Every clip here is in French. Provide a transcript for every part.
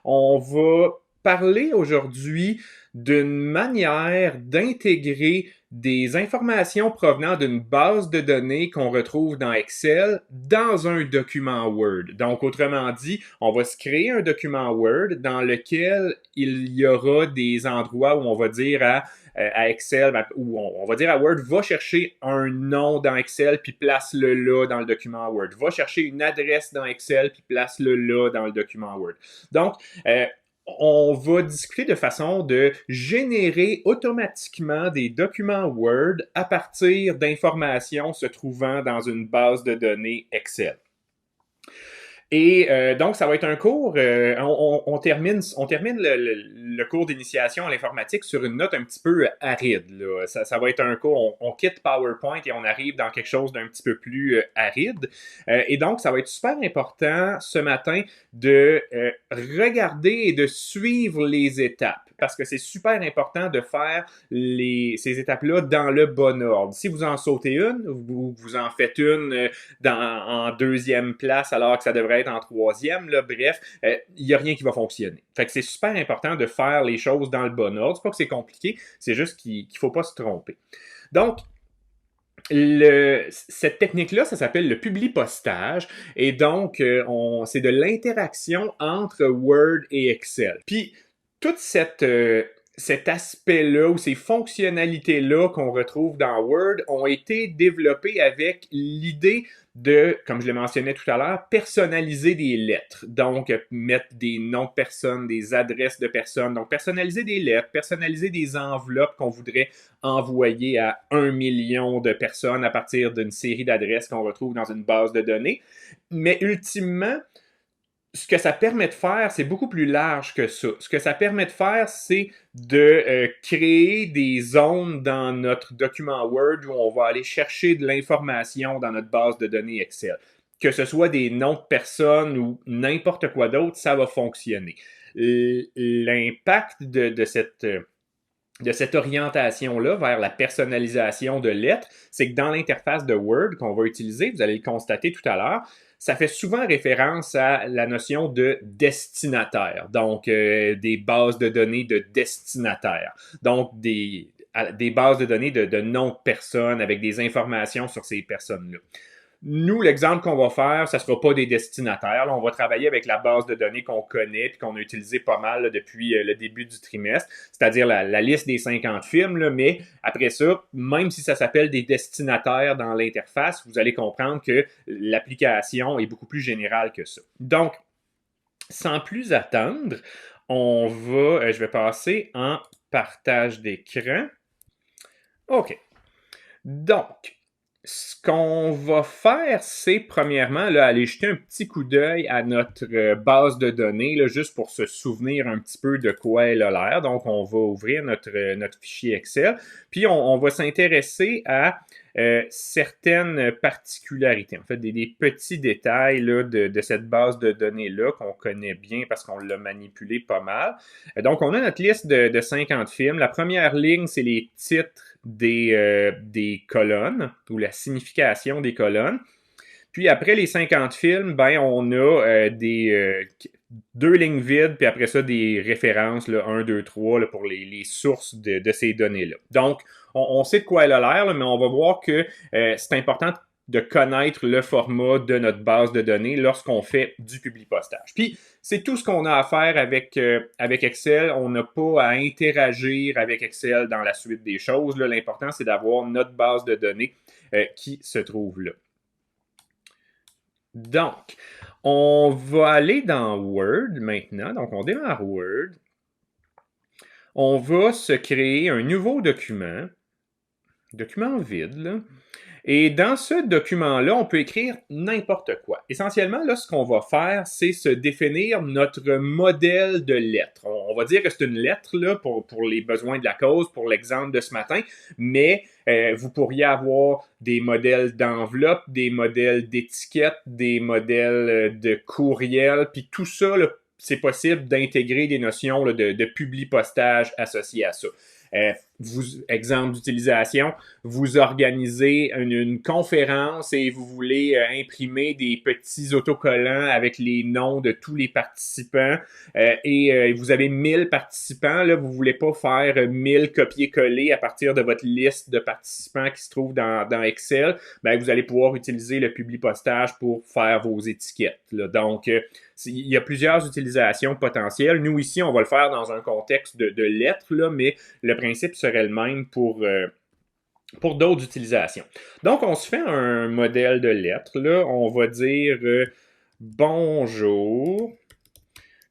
On va parler aujourd'hui d'une manière d'intégrer des informations provenant d'une base de données qu'on retrouve dans Excel dans un document Word. Donc, autrement dit, on va se créer un document Word dans lequel il y aura des endroits où on va dire à Excel, où on va dire à Word, va chercher un nom dans Excel, puis place-le là dans le document Word. Va chercher une adresse dans Excel, puis place-le là dans le document Word. Donc, on va discuter de façon de générer automatiquement des documents Word à partir d'informations se trouvant dans une base de données Excel. Et donc, ça va être un cours, on termine le cours d'initiation à l'informatique sur une note un petit peu aride. Là. Ça va être un cours, on quitte PowerPoint et on arrive dans quelque chose d'un petit peu plus aride. Et donc, ça va être super important ce matin de regarder et de suivre les étapes. Parce que c'est super important de faire ces étapes-là dans le bon ordre. Si vous en sautez une, vous en faites une en deuxième place alors que ça devrait être en troisième. Là, bref, il n'y a rien qui va fonctionner. Fait que c'est super important de faire les choses dans le bon ordre. C'est pas que c'est compliqué, c'est juste qu'il ne faut pas se tromper. Donc, cette technique-là, ça s'appelle le publipostage. Et donc, c'est de l'interaction entre Word et Excel. Puis, toute cet aspect-là ou ces fonctionnalités-là qu'on retrouve dans Word ont été développées avec l'idée de, comme je le mentionnais tout à l'heure, personnaliser des lettres. Donc, mettre des noms de personnes, des adresses de personnes. Donc, personnaliser des lettres, personnaliser des enveloppes qu'on voudrait envoyer à 1 million de personnes à partir d'une série d'adresses qu'on retrouve dans une base de données. Mais ultimement, ce que ça permet de faire, c'est beaucoup plus large que ça. Ce que ça permet de faire, c'est de créer des zones dans notre document Word où on va aller chercher de l'information dans notre base de données Excel. Que ce soit des noms de personnes ou n'importe quoi d'autre, ça va fonctionner. L'impact de cette orientation-là vers la personnalisation de lettres, c'est que dans l'interface de Word qu'on va utiliser, vous allez le constater tout à l'heure, ça fait souvent référence à la notion de destinataire, donc des bases de données de destinataire, donc des bases de données de noms de personnes avec des informations sur ces personnes-là. Nous, l'exemple qu'on va faire, ça ne sera pas des destinataires. Là, on va travailler avec la base de données qu'on connaît et qu'on a utilisé pas mal là, depuis le début du trimestre, c'est-à-dire la liste des 50 films. Là, mais après ça, même si ça s'appelle des destinataires dans l'interface, vous allez comprendre que l'application est beaucoup plus générale que ça. Donc, sans plus attendre, je vais passer en partage d'écran. OK. Donc, ce qu'on va faire, c'est premièrement là, aller jeter un petit coup d'œil à notre base de données, là, juste pour se souvenir un petit peu de quoi elle a l'air. Donc, on va ouvrir notre fichier Excel, puis on va s'intéresser à certaines particularités, en fait, des petits détails là, de cette base de données-là qu'on connaît bien parce qu'on l'a manipulé pas mal. Donc, on a notre liste de 50 films. La première ligne, c'est les titres des colonnes ou la signification des colonnes. Puis après les 50 films, ben on a deux lignes vides, puis après ça des références, là, 1, 2, 3, là, pour les sources de ces données-là. Donc, on sait de quoi elle a l'air, là, mais on va voir que c'est important de connaître le format de notre base de données lorsqu'on fait du publipostage. Puis, c'est tout ce qu'on a à faire avec Excel. On n'a pas à interagir avec Excel dans la suite des choses. Là, l'important, c'est d'avoir notre base de données qui se trouve là. Donc, on va aller dans Word maintenant. Donc, on démarre Word. On va se créer un nouveau document vide, là. Et dans ce document-là, on peut écrire n'importe quoi. Essentiellement, là, ce qu'on va faire, c'est se définir notre modèle de lettre. On va dire que c'est une lettre là, pour les besoins de la cause, pour l'exemple de ce matin, mais vous pourriez avoir des modèles d'enveloppe, des modèles d'étiquette, des modèles de courriel, puis tout ça, là, c'est possible d'intégrer des notions là, de publi-postage associées à ça. exemple d'utilisation, vous organisez une conférence et vous voulez imprimer des petits autocollants avec les noms de tous les participants et vous avez 1000 participants, là, vous voulez pas faire 1000 copier-coller à partir de votre liste de participants qui se trouve dans Excel, ben, vous allez pouvoir utiliser le publipostage pour faire vos étiquettes, là. Donc, il y a plusieurs utilisations potentielles. Nous, ici, on va le faire dans un contexte de lettres, là, mais le principe serait le même pour d'autres utilisations. Donc, on se fait un modèle de lettres. Là, on va dire bonjour.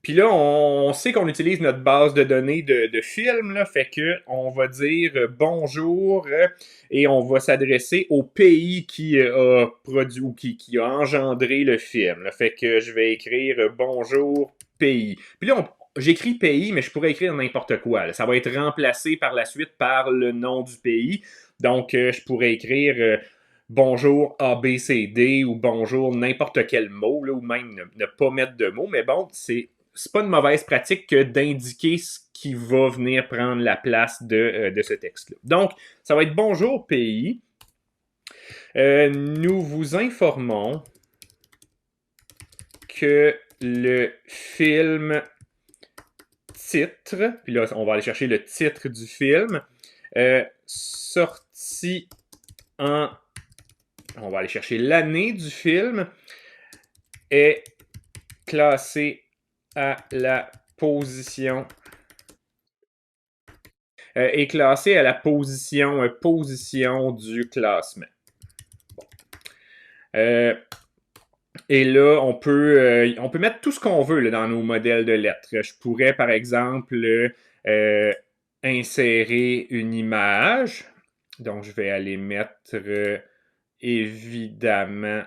Puis là, on sait qu'on utilise notre base de données de films, là, fait que on va dire bonjour et on va s'adresser au pays qui a produit ou qui a engendré le film, là. Fait que je vais écrire bonjour pays. Puis là, j'écris pays, mais je pourrais écrire n'importe quoi, là. Ça va être remplacé par la suite par le nom du pays. Donc, je pourrais écrire bonjour ABCD ou bonjour n'importe quel mot, là, ou même ne pas mettre de mots. Mais bon, c'est pas une mauvaise pratique que d'indiquer ce qui va venir prendre la place de ce texte-là. Donc, ça va être bonjour pays. Nous vous informons que le film titre, puis là, on va aller chercher le titre du film, sorti en... On va aller chercher l'année du film, est classé à la position position du classement. Bon. Et là, on peut mettre tout ce qu'on veut là, dans nos modèles de lettres. Je pourrais, par exemple, insérer une image. Donc, je vais aller mettre évidemment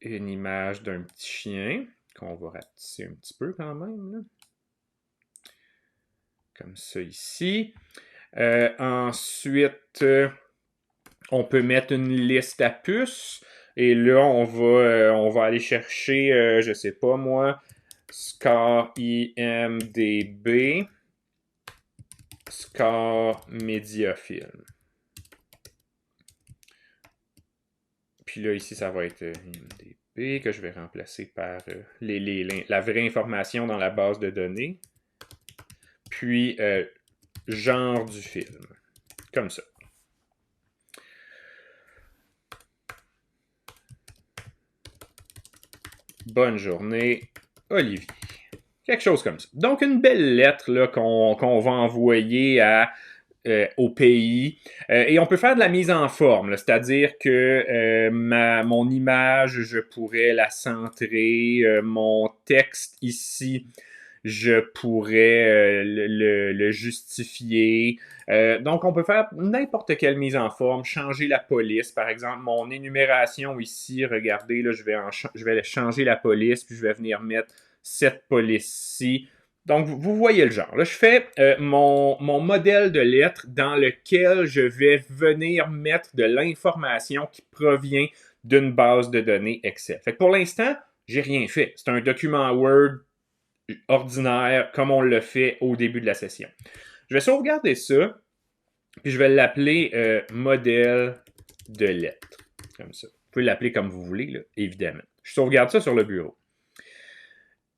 une image d'un petit chien qu'on va ratisser un petit peu quand même, là. Comme ça ici. Ensuite, on peut mettre une liste à puces. Et là, on va aller chercher, je sais pas moi, score IMDB, score Mediafilm. Puis là, ici, ça va être IMDB que je vais remplacer par la vraie information dans la base de données. Puis, genre du film. Comme ça. Bonne journée, Olivier. Quelque chose comme ça. Donc, une belle lettre là, qu'on va envoyer au pays. Et on peut faire de la mise en forme, c'est-à-dire que mon image, je pourrais la centrer. Mon texte ici, je pourrais le justifier. Donc, on peut faire n'importe quelle mise en forme, changer la police. Par exemple, mon énumération ici, regardez, là, je vais changer la police, puis je vais venir mettre cette police-ci. Donc, vous voyez le genre. Là, je fais mon modèle de lettre dans lequel je vais venir mettre de l'information qui provient d'une base de données Excel. Fait que pour l'instant, j'ai rien fait. C'est un document Word ordinaire, comme on l'a fait au début de la session. Je vais sauvegarder ça, puis je vais l'appeler modèle de lettres. Comme ça. Vous pouvez l'appeler comme vous voulez, là, évidemment. Je sauvegarde ça sur le bureau.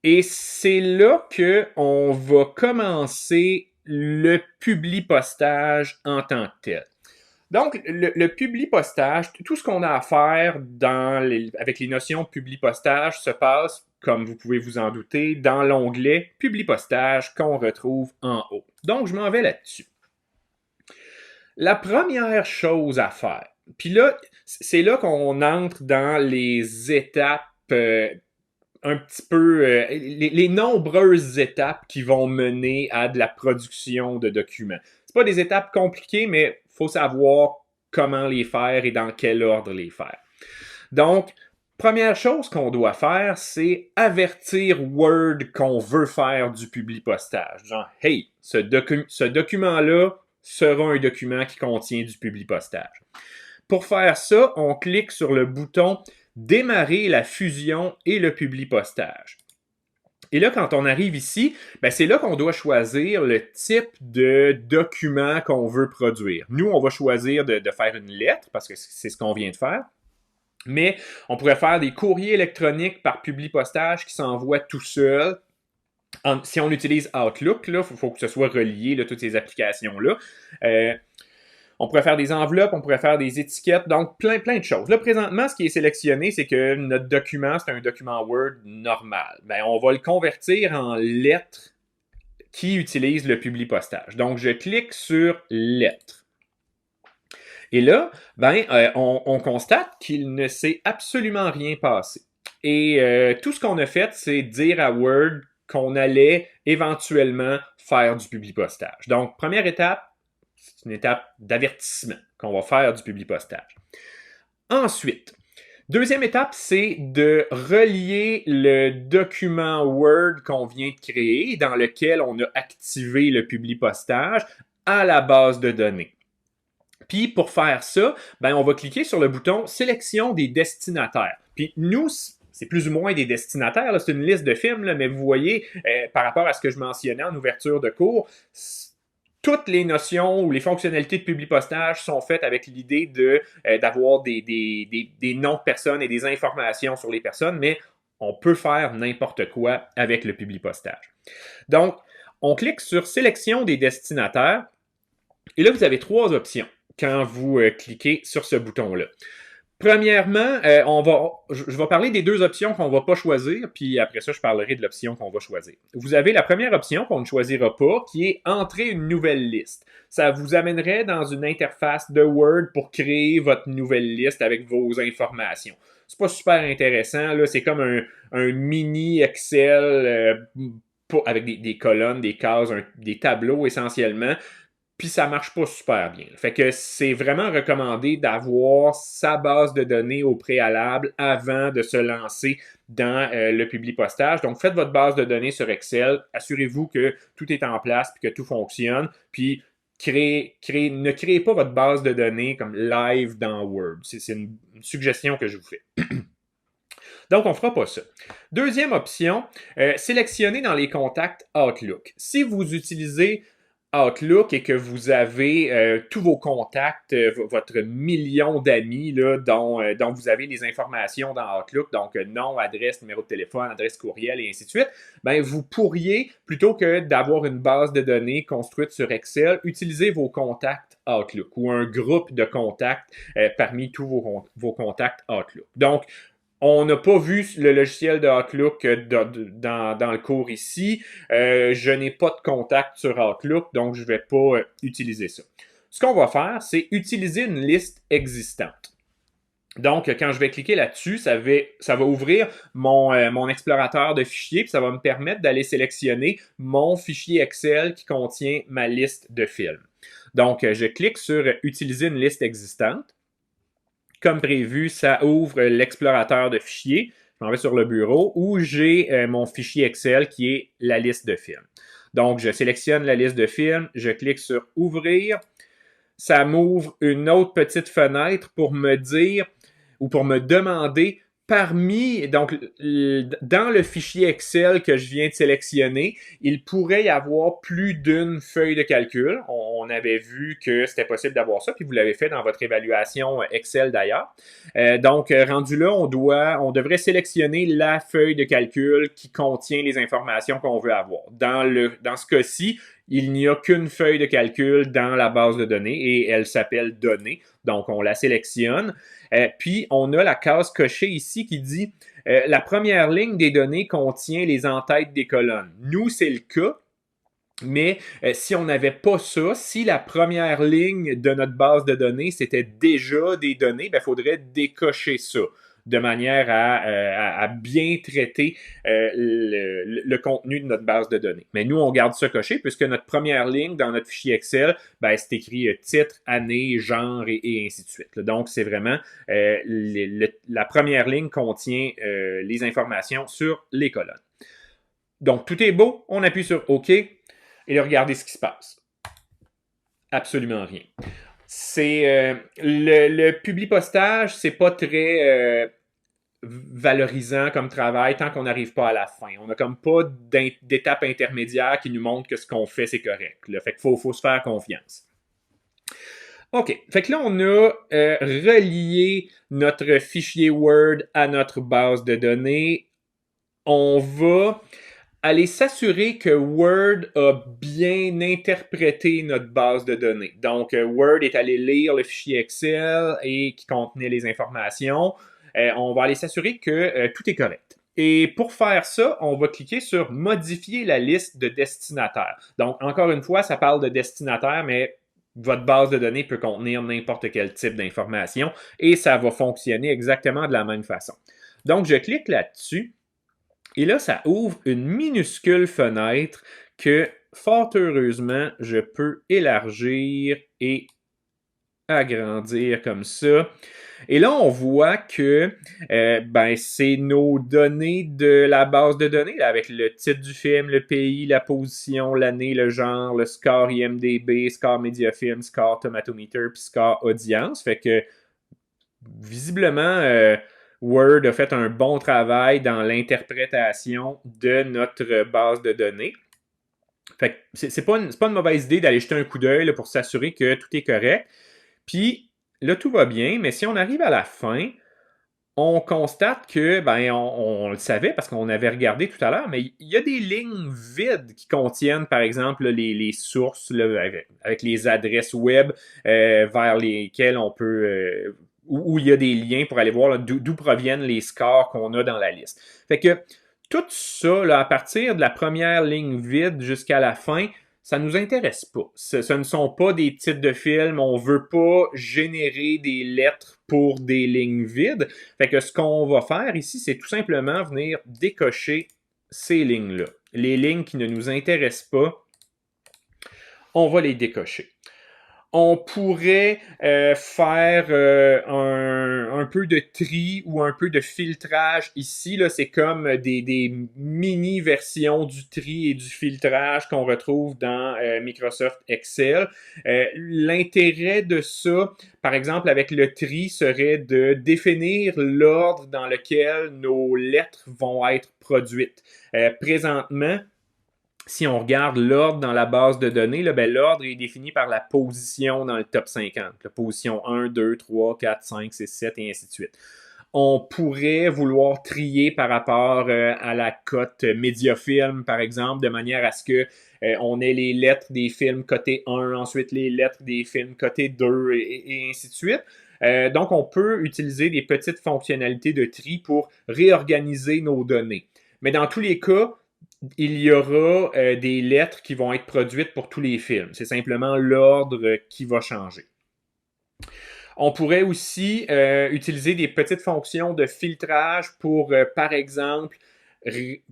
Et c'est là qu'on va commencer le publipostage en tant que tel. Donc, le publipostage, tout ce qu'on a à faire avec les notions de publipostage se passe, comme vous pouvez vous en douter, dans l'onglet Publipostage qu'on retrouve en haut. Donc, je m'en vais là-dessus. La première chose à faire, puis là, c'est là qu'on entre dans les étapes un petit peu, les nombreuses étapes qui vont mener à de la production de documents. C'est pas des étapes compliquées, mais il faut savoir comment les faire et dans quel ordre les faire. Donc, première chose qu'on doit faire, c'est avertir Word qu'on veut faire du publipostage. Genre, hey, ce document-là sera un document qui contient du publipostage. Pour faire ça, on clique sur le bouton « Démarrer la fusion et le publipostage ». Et là, quand on arrive ici, ben c'est là qu'on doit choisir le type de document qu'on veut produire. Nous, on va choisir de faire une lettre, parce que c'est ce qu'on vient de faire. Mais on pourrait faire des courriers électroniques par publi-postage qui s'envoient tout seul. Si on utilise Outlook, il faut que ce soit relié, là, toutes ces applications-là. On pourrait faire des enveloppes, on pourrait faire des étiquettes, donc plein de choses. Là, présentement, ce qui est sélectionné, c'est que notre document, c'est un document Word normal. Ben, on va le convertir en lettres qui utilisent le publi-postage. Donc, je clique sur lettres. Et là, on constate qu'il ne s'est absolument rien passé. Et tout ce qu'on a fait, c'est dire à Word qu'on allait éventuellement faire du publi-postage. Donc, première étape, c'est une étape d'avertissement qu'on va faire du publi-postage. Ensuite, deuxième étape, c'est de relier le document Word qu'on vient de créer, dans lequel on a activé le publi-postage, à la base de données. Puis pour faire ça, on va cliquer sur le bouton « Sélection des destinataires ». Puis nous, c'est plus ou moins des destinataires, c'est une liste de films, là, mais vous voyez, par rapport à ce que je mentionnais en ouverture de cours, toutes les notions ou les fonctionnalités de publi-postage sont faites avec l'idée d'avoir des noms de personnes et des informations sur les personnes, mais on peut faire n'importe quoi avec le publi-postage. Donc, on clique sur « Sélection des destinataires » et là, vous avez trois options quand vous cliquez sur ce bouton-là. Premièrement, je vais parler des deux options qu'on ne va pas choisir, puis après ça, je parlerai de l'option qu'on va choisir. Vous avez la première option qu'on ne choisira pas, qui est « Entrer une nouvelle liste ». Ça vous amènerait dans une interface de Word pour créer votre nouvelle liste avec vos informations. C'est pas super intéressant, là. C'est comme un mini Excel avec des colonnes, des cases, des tableaux essentiellement. Puis ça marche pas super bien. Fait que c'est vraiment recommandé d'avoir sa base de données au préalable avant de se lancer dans le publi-postage. Donc faites votre base de données sur Excel, assurez-vous que tout est en place puis que tout fonctionne, puis ne créez pas votre base de données comme live dans Word. C'est une suggestion que je vous fais. Donc, on ne fera pas ça. Deuxième option, sélectionnez dans les contacts Outlook. Si vous utilisez Outlook et que vous avez tous vos contacts, votre million d'amis là, dont vous avez les informations dans Outlook, donc nom, adresse, numéro de téléphone, adresse courriel et ainsi de suite, vous pourriez, plutôt que d'avoir une base de données construite sur Excel, utiliser vos contacts Outlook ou un groupe de contacts parmi tous vos contacts Outlook. Donc, on n'a pas vu le logiciel de Outlook dans le cours ici. Je n'ai pas de contact sur Outlook, donc je ne vais pas utiliser ça. Ce qu'on va faire, c'est utiliser une liste existante. Donc, quand je vais cliquer là-dessus, ça va ouvrir mon explorateur de fichiers, puis ça va me permettre d'aller sélectionner mon fichier Excel qui contient ma liste de films. Donc, je clique sur « Utiliser une liste existante ». Comme prévu, ça ouvre l'explorateur de fichiers. Je m'en vais sur le bureau où j'ai mon fichier Excel qui est la liste de films. Donc, je sélectionne la liste de films, je clique sur « Ouvrir ». Ça m'ouvre une autre petite fenêtre pour me dire ou pour me demander donc, dans le fichier Excel que je viens de sélectionner, il pourrait y avoir plus d'une feuille de calcul. On avait vu que c'était possible d'avoir ça, puis vous l'avez fait dans votre évaluation Excel d'ailleurs. Donc, rendu là, on devrait sélectionner la feuille de calcul qui contient les informations qu'on veut avoir. Dans ce cas-ci, il n'y a qu'une feuille de calcul dans la base de données et elle s'appelle « Données ». Donc, on la sélectionne. Puis, on a la case cochée ici qui dit la première ligne des données contient les entêtes des colonnes. Nous, c'est le cas. Mais si on n'avait pas ça, si la première ligne de notre base de données, c'était déjà des données, il faudrait décocher ça de manière à bien traiter le contenu de notre base de données. Mais nous, on garde ça coché puisque notre première ligne dans notre fichier Excel, c'est écrit titre, année, genre et ainsi de suite. Donc, c'est vraiment la première ligne contient les informations sur les colonnes. Donc, tout est beau, on appuie sur OK. Et là, regardez ce qui se passe. Absolument rien. C'est le publi-postage, c'est pas très valorisant comme travail tant qu'on n'arrive pas à la fin. On n'a comme pas d'étape intermédiaire qui nous montre que ce qu'on fait, c'est correct. Là. Fait qu'il faut se faire confiance. OK. Fait que là, on a relié notre fichier Word à notre base de données. On va aller s'assurer que Word a bien interprété notre base de données. Donc, Word est allé lire le fichier Excel et qui contenait les informations. On va aller s'assurer que tout est correct. Et pour faire ça, on va cliquer sur modifier la liste de destinataires. Donc, encore une fois, ça parle de destinataire, mais votre base de données peut contenir n'importe quel type d'information et ça va fonctionner exactement de la même façon. Donc, je clique là-dessus. Et là, ça ouvre une minuscule fenêtre que, fort heureusement, je peux élargir et agrandir comme ça. Et là, on voit que c'est nos données de la base de données, là, avec le titre du film, le pays, la position, l'année, le genre, le score IMDb, score Mediafilm, score Tomatometer, puis score audience. Fait que, visiblement, Word a fait un bon travail dans l'interprétation de notre base de données. Fait que c'est pas une mauvaise idée d'aller jeter un coup d'œil pour s'assurer que tout est correct. Puis là, tout va bien, mais si on arrive à la fin, on constate que, on le savait parce qu'on avait regardé tout à l'heure, mais il y a des lignes vides qui contiennent, par exemple, les sources là, avec les adresses web vers lesquelles on peut... où il y a des liens pour aller voir d'où proviennent les scores qu'on a dans la liste. Fait que tout ça, là, à partir de la première ligne vide jusqu'à la fin, ça nous intéresse pas. Ce ne sont pas des titres de films. On veut pas générer des lettres pour des lignes vides. Fait que ce qu'on va faire ici, c'est tout simplement venir décocher ces lignes-là. Les lignes qui ne nous intéressent pas, on va les décocher. On pourrait faire un peu de tri ou un peu de filtrage ici. Là, c'est comme des mini-versions du tri et du filtrage qu'on retrouve dans Microsoft Excel. L'intérêt de ça, par exemple, avec le tri, serait de définir l'ordre dans lequel nos lettres vont être produites. Présentement, si on regarde l'ordre dans la base de données, l'ordre est défini par la position dans le top 50. La position 1, 2, 3, 4, 5, 6, 7 et ainsi de suite. On pourrait vouloir trier par rapport à la cote Mediafilm, par exemple, de manière à ce que on ait les lettres des films cotés 1, ensuite les lettres des films cotés 2 et ainsi de suite. Donc, on peut utiliser des petites fonctionnalités de tri pour réorganiser nos données. Mais dans tous les cas, il y aura des lettres qui vont être produites pour tous les films. C'est simplement l'ordre qui va changer. On pourrait aussi utiliser des petites fonctions de filtrage pour, par exemple,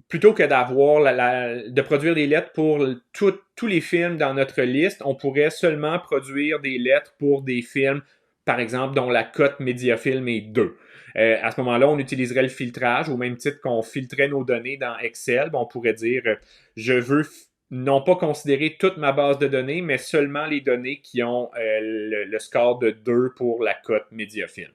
plutôt que de produire des lettres pour tous les films dans notre liste, on pourrait seulement produire des lettres pour des films, par exemple, dont la cote Mediafilm est 2. À ce moment-là, on utiliserait le filtrage au même titre qu'on filtrait nos données dans Excel. On pourrait dire, je veux non pas considérer toute ma base de données, mais seulement les données qui ont le score de 2 pour la cote Mediafilm.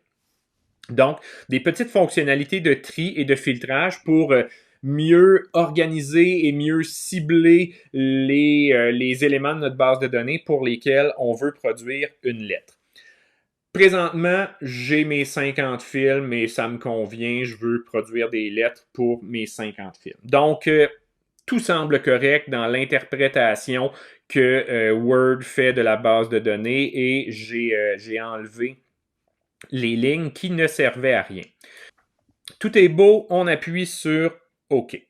Donc, des petites fonctionnalités de tri et de filtrage pour mieux organiser et mieux cibler les éléments de notre base de données pour lesquels on veut produire une lettre. Présentement, j'ai mes 50 films et ça me convient. Je veux produire des lettres pour mes 50 films. Donc, tout semble correct dans l'interprétation que Word fait de la base de données et j'ai enlevé les lignes qui ne servaient à rien. Tout est beau, on appuie sur OK.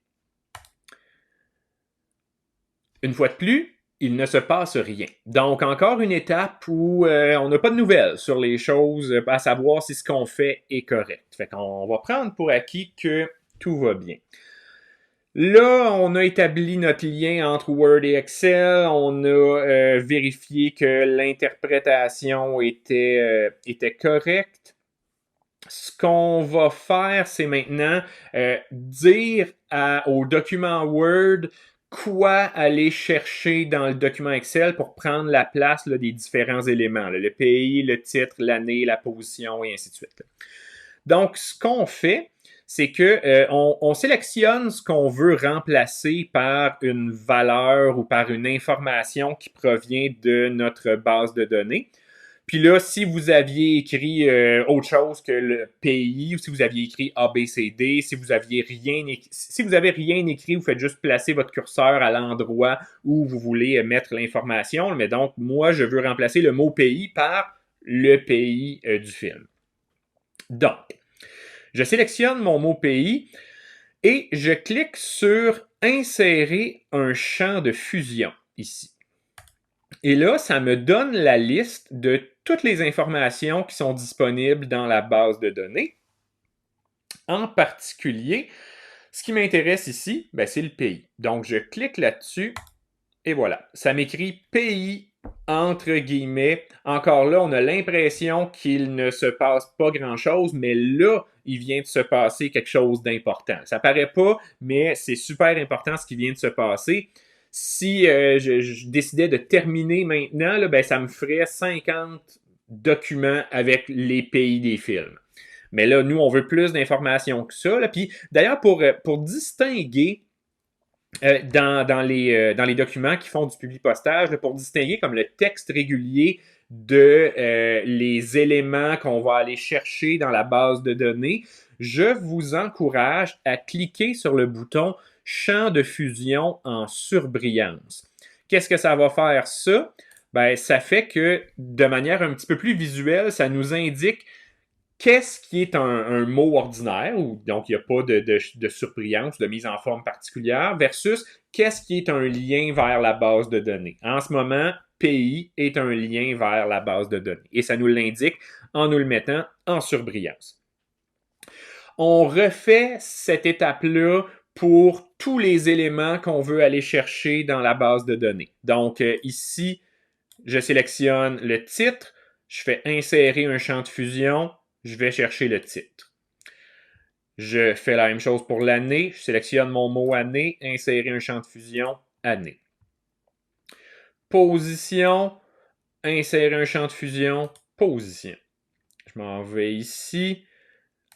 Une fois de plus, il ne se passe rien. Donc, encore une étape où on n'a pas de nouvelles sur les choses, à savoir si ce qu'on fait est correct. Fait qu'on va prendre pour acquis que tout va bien. Là, on a établi notre lien entre Word et Excel. On a vérifié que l'interprétation était correcte. Ce qu'on va faire, c'est maintenant dire au document Word quoi aller chercher dans le document Excel pour prendre la place des différents éléments, le pays, le titre, l'année, la position et ainsi de suite. Donc, ce qu'on fait, c'est que on sélectionne ce qu'on veut remplacer par une valeur ou par une information qui provient de notre base de données. Puis là, si vous aviez écrit autre chose que le pays, ou si vous aviez écrit A, B, C, D, si vous avez rien écrit, vous faites juste placer votre curseur à l'endroit où vous voulez mettre l'information. Mais donc, moi, je veux remplacer le mot pays par le pays du film. Donc, je sélectionne mon mot pays et je clique sur insérer un champ de fusion ici. Et là, ça me donne la liste de toutes les informations qui sont disponibles dans la base de données. En particulier, ce qui m'intéresse ici, c'est le pays. Donc, je clique là-dessus et voilà. Ça m'écrit pays entre guillemets. Encore là, on a l'impression qu'il ne se passe pas grand-chose, mais là, il vient de se passer quelque chose d'important. Ça paraît pas, mais c'est super important ce qui vient de se passer. Si je décidais de terminer maintenant, là, ça me ferait 50 documents avec les pays des films. Mais là, nous, on veut plus d'informations que ça. Là. Puis, d'ailleurs, pour distinguer dans les documents qui font du publipostage, pour distinguer comme le texte régulier de les éléments qu'on va aller chercher dans la base de données, je vous encourage à cliquer sur le bouton « Champ de fusion en surbrillance ». Qu'est-ce que ça va faire, ça? Ça fait que, de manière un petit peu plus visuelle, ça nous indique qu'est-ce qui est un mot ordinaire, ou donc il n'y a pas de surbrillance, de mise en forme particulière, versus qu'est-ce qui est un lien vers la base de données. En ce moment, pays est un lien vers la base de données. Et ça nous l'indique en nous le mettant en surbrillance. On refait cette étape-là pour tous les éléments qu'on veut aller chercher dans la base de données. Donc ici, je sélectionne le titre, je fais insérer un champ de fusion, je vais chercher le titre. Je fais la même chose pour l'année, je sélectionne mon mot année, insérer un champ de fusion, année. Position, insérer un champ de fusion, position. Je m'en vais ici.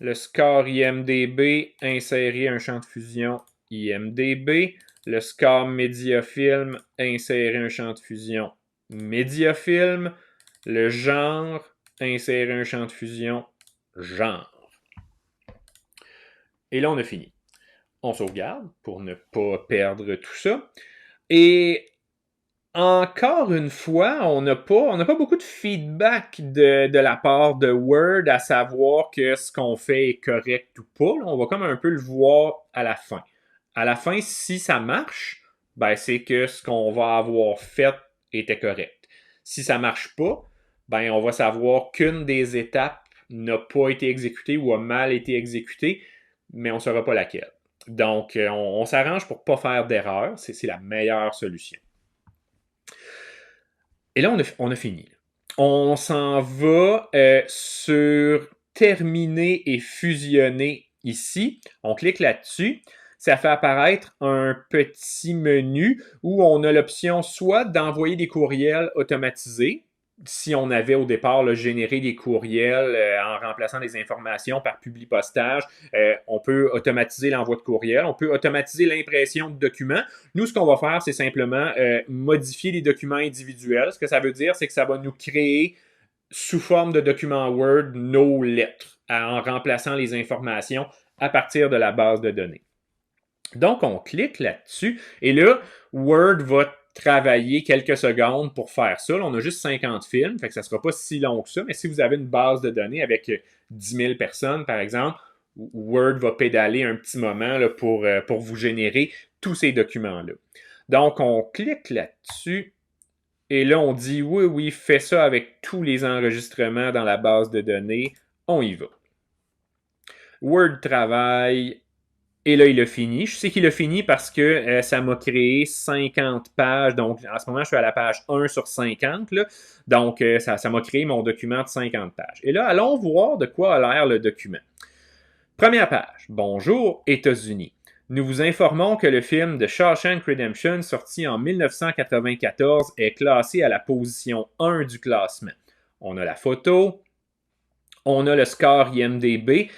Le score IMDB, insérer un champ de fusion IMDB. Le score Mediafilm, insérer un champ de fusion Mediafilm. Le genre, insérer un champ de fusion genre. Et là, on a fini. On sauvegarde pour ne pas perdre tout ça. Et encore une fois, on n'a pas beaucoup de feedback de la part de Word à savoir que ce qu'on fait est correct ou pas. On va comme un peu le voir à la fin. À la fin, si ça marche, c'est que ce qu'on va avoir fait était correct. Si ça marche pas, on va savoir qu'une des étapes n'a pas été exécutée ou a mal été exécutée, mais on ne saura pas laquelle. Donc, on s'arrange pour ne pas faire d'erreur. C'est la meilleure solution. Et là, on a fini. On s'en va sur terminer et fusionner ici. On clique là-dessus. Ça fait apparaître un petit menu où on a l'option soit d'envoyer des courriels automatisés, si on avait au départ généré des courriels en remplaçant des informations par publipostage, on peut automatiser l'envoi de courriels, on peut automatiser l'impression de documents. Nous, ce qu'on va faire, c'est simplement modifier les documents individuels. Ce que ça veut dire, c'est que ça va nous créer sous forme de documents Word nos lettres en remplaçant les informations à partir de la base de données. Donc, on clique là-dessus et là, Word va travailler quelques secondes pour faire ça. Là, on a juste 50 films, fait que ça ne sera pas si long que ça, mais si vous avez une base de données avec 10 000 personnes, par exemple, Word va pédaler un petit moment là, pour vous générer tous ces documents-là. Donc, on clique là-dessus et là, on dit oui, fais ça avec tous les enregistrements dans la base de données. On y va. Word travaille. Et là, il a fini. Je sais qu'il a fini parce que ça m'a créé 50 pages. Donc, en ce moment, je suis à la page 1 sur 50. Là. Donc, ça m'a créé mon document de 50 pages. Et là, allons voir de quoi a l'air le document. Première page. Bonjour, États-Unis. Nous vous informons que le film de Shawshank Redemption, sorti en 1994, est classé à la position 1 du classement. On a la photo. On a le score IMDB.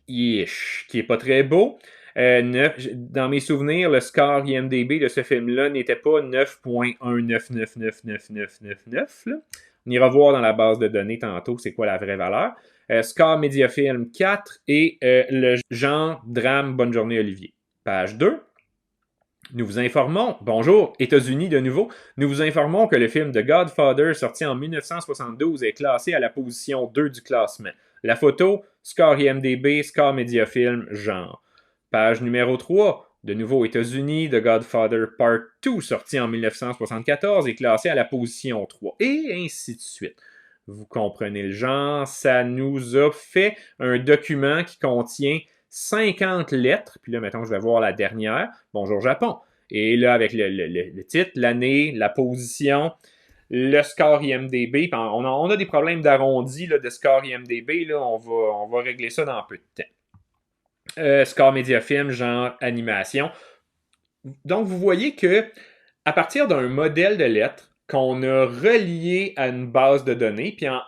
qui est pas très beau. Dans mes souvenirs, le score IMDb de ce film-là n'était pas 9.1999999. On ira voir dans la base de données tantôt c'est quoi la vraie valeur. Score Mediafilm 4 et le genre drame Bonne journée Olivier. Page 2. Nous vous informons, bonjour, États-Unis de nouveau, nous vous informons que le film The Godfather, sorti en 1972, est classé à la position 2 du classement. La photo, score IMDb, score Mediafilm, genre. Page numéro 3, de nouveau États-Unis, The Godfather Part 2, sorti en 1974, est classé à la position 3, et ainsi de suite. Vous comprenez le genre, ça nous a fait un document qui contient 50 lettres, puis là, mettons, je vais voir la dernière. Bonjour Japon. Et là, avec le titre, l'année, la position, le score IMDb. On a des problèmes d'arrondi de score IMDb. Là, on va régler ça dans peu de temps. Score Mediafilm, genre animation. Donc, vous voyez que à partir d'un modèle de lettres qu'on a relié à une base de données, puis en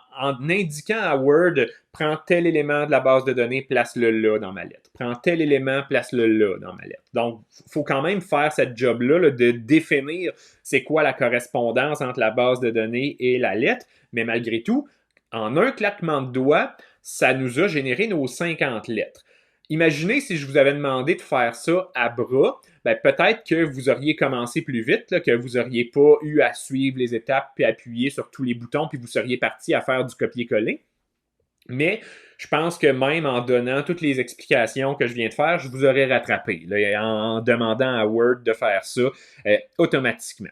indiquant à Word, prends tel élément de la base de données, place-le là dans ma lettre. Prends tel élément, place-le là dans ma lettre. Donc, il faut quand même faire cette job-là de définir c'est quoi la correspondance entre la base de données et la lettre, mais malgré tout, en un claquement de doigts, ça nous a généré nos 50 lettres. Imaginez si je vous avais demandé de faire ça à bras, ben peut-être que vous auriez commencé plus vite, là, que vous n'auriez pas eu à suivre les étapes puis appuyer sur tous les boutons, puis vous seriez parti à faire du copier-coller. Mais je pense que même en donnant toutes les explications que je viens de faire, je vous aurais rattrapé là, en demandant à Word de faire ça automatiquement.